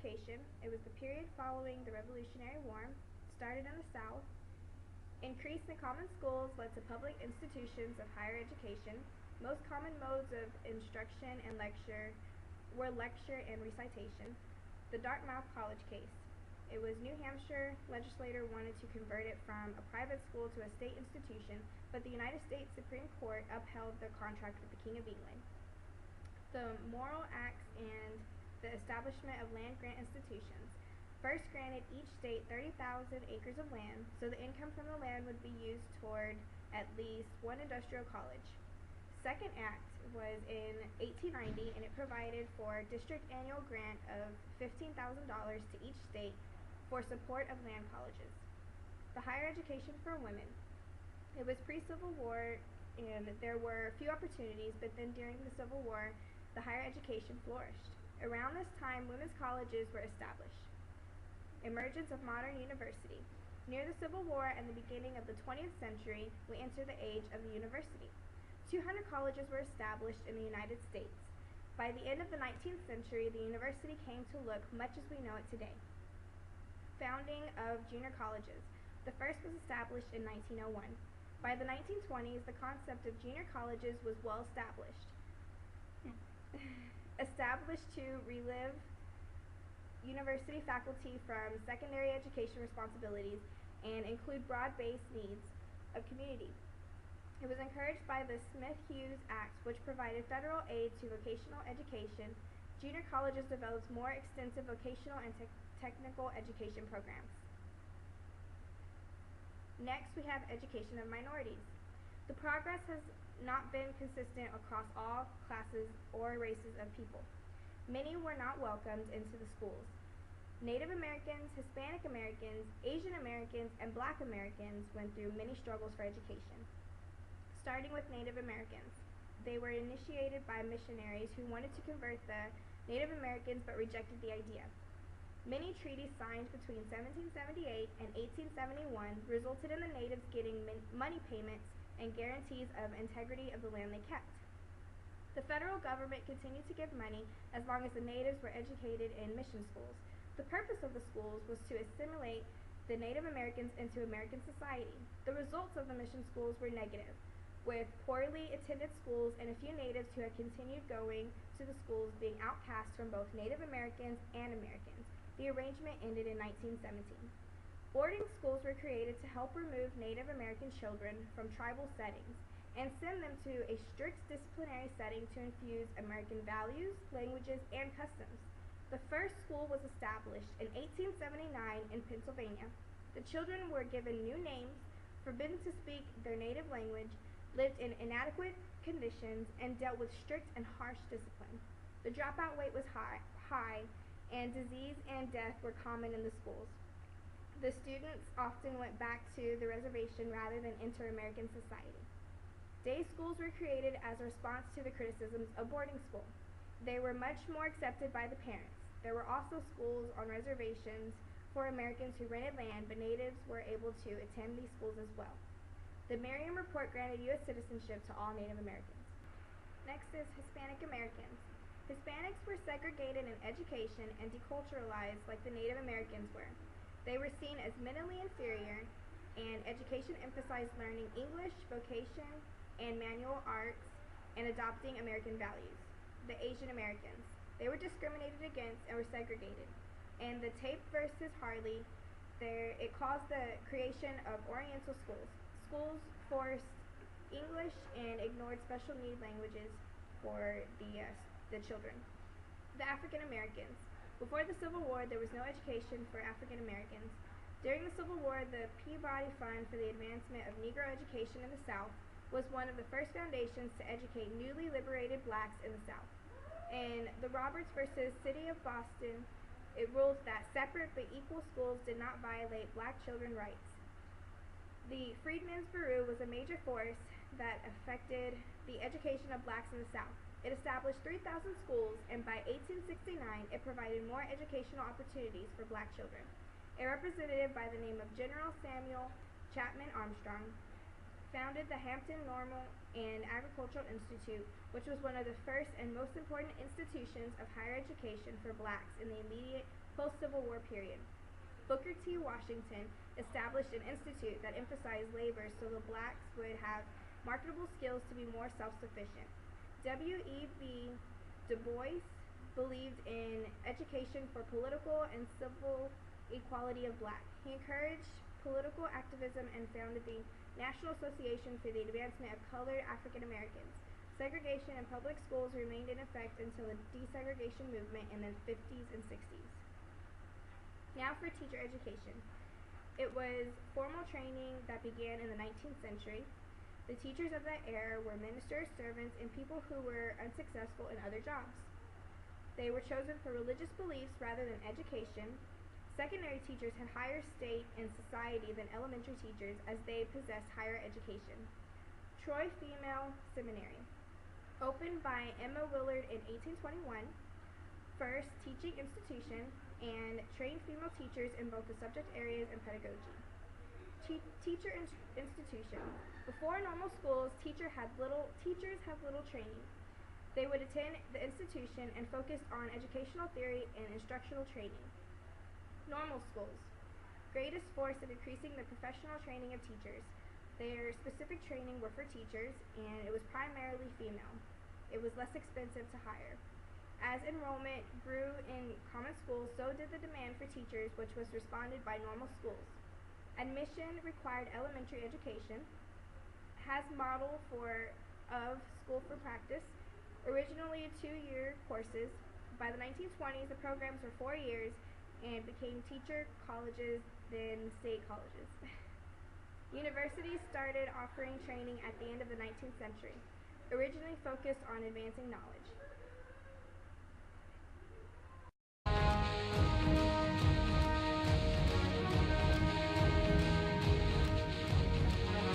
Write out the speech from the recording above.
education. It was the period following the Revolutionary War, started in the South. Increase in common schools led to public institutions of higher education. Most common modes of instruction and lecture were lecture and recitation. The Dartmouth College case. It was New Hampshire legislator wanted to convert it from a private school to a state institution, but the United States Supreme Court upheld the contract with the King of England. The Morrill Acts and the establishment of land grant institutions. First granted each state 30,000 acres of land, so the income from the land would be used toward at least one industrial college. Second act was in 1890, and it provided for district annual grant of $15,000 to each state for support of land colleges. The higher education for women. It was pre-Civil War, and there were few opportunities, but then during the Civil War, the higher education flourished. Around this time, women's colleges were established. Emergence of modern university. Near the Civil War and the beginning of the 20th century, we enter the age of the university. 200 colleges were established in the United States. By the end of the 19th century, the university came to look much as we know it today. Founding of junior colleges. The first was established in 1901. By the 1920s, the concept of junior colleges was well established. Established to relieve university faculty from secondary education responsibilities and include broad-based needs of community. It was encouraged by the Smith-Hughes Act, which provided federal aid to vocational education. Junior colleges developed more extensive vocational and technical education programs. Next, we have education of minorities. The progress has not been consistent across all classes or races of people. Many were not welcomed into the schools. Native Americans, Hispanic Americans, Asian Americans, and Black Americans went through many struggles for education. Starting with Native Americans. They were initiated by missionaries who wanted to convert the Native Americans but rejected the idea. Many treaties signed between 1778 and 1871 resulted in the natives getting money payments and guarantees of integrity of the land they kept. The federal government continued to give money as long as the natives were educated in mission schools. The purpose of the schools was to assimilate the Native Americans into American society. The results of the mission schools were negative, with poorly attended schools and a few natives who had continued going to the schools being outcast from both Native Americans and Americans. The arrangement ended in 1917. Boarding schools were created to help remove Native American children from tribal settings and send them to a strict disciplinary setting to infuse American values, languages, and customs. The first school was established in 1879 in Pennsylvania. The children were given new names, forbidden to speak their native language, lived in inadequate conditions, and dealt with strict and harsh discipline. The dropout rate was high, and disease and death were common in the schools. The students often went back to the reservation rather than enter American society. Day schools were created as a response to the criticisms of boarding school. They were much more accepted by the parents. There were also schools on reservations for Americans who rented land, but natives were able to attend these schools as well. The Merriam Report granted U.S. citizenship to all Native Americans. Next is Hispanic Americans. Hispanics were segregated in education and deculturalized like the Native Americans were. They were seen as mentally inferior, and education emphasized learning English, vocation, and manual arts, and adopting American values. The Asian Americans. They were discriminated against and were segregated. And the Tape versus Harley, it caused the creation of Oriental schools. Schools forced English and ignored special need languages for the children. The African Americans. Before the Civil War, there was no education for African Americans. During the Civil War, the Peabody Fund for the Advancement of Negro Education in the South was one of the first foundations to educate newly liberated blacks in the South. In the Roberts versus City of Boston, it ruled that separate but equal schools did not violate black children's rights. The Freedmen's Bureau was a major force that affected the education of blacks in the South. It established 3,000 schools, and by 1869, it provided more educational opportunities for black children. A representative by the name of General Samuel Chapman Armstrong founded the Hampton Normal and Agricultural Institute, which was one of the first and most important institutions of higher education for blacks in the immediate post-Civil War period. Booker T. Washington established an institute that emphasized labor so the blacks would have marketable skills to be more self-sufficient. W.E.B. Du Bois believed in education for political and civil equality of blacks. He encouraged political activism and founded the National Association for the Advancement of Colored African Americans. Segregation in public schools remained in effect until the desegregation movement in the 50s and 60s. Now for teacher education. It was formal training that began in the 19th century. The teachers of that era were ministers, servants, and people who were unsuccessful in other jobs. They were chosen for religious beliefs rather than education. Secondary teachers had higher state and society than elementary teachers as they possessed higher education. Troy Female Seminary, opened by Emma Willard in 1821, first teaching institution, and trained female teachers in both the subject areas and pedagogy. Teacher institution. Before normal schools, teachers have little training. They would attend the institution and focus on educational theory and instructional training. Normal schools. Greatest force in increasing the professional training of teachers. Their specific training were for teachers, and it was primarily female. It was less expensive to hire. As enrollment grew in common schools, so did the demand for teachers, which was responded by normal schools. Admission required elementary education. Has model of school for practice. Originally 2-year courses. By the 1920s, the programs were 4 years and became teacher colleges, then state colleges. Universities started offering training at the end of the 19th century, originally focused on advancing knowledge.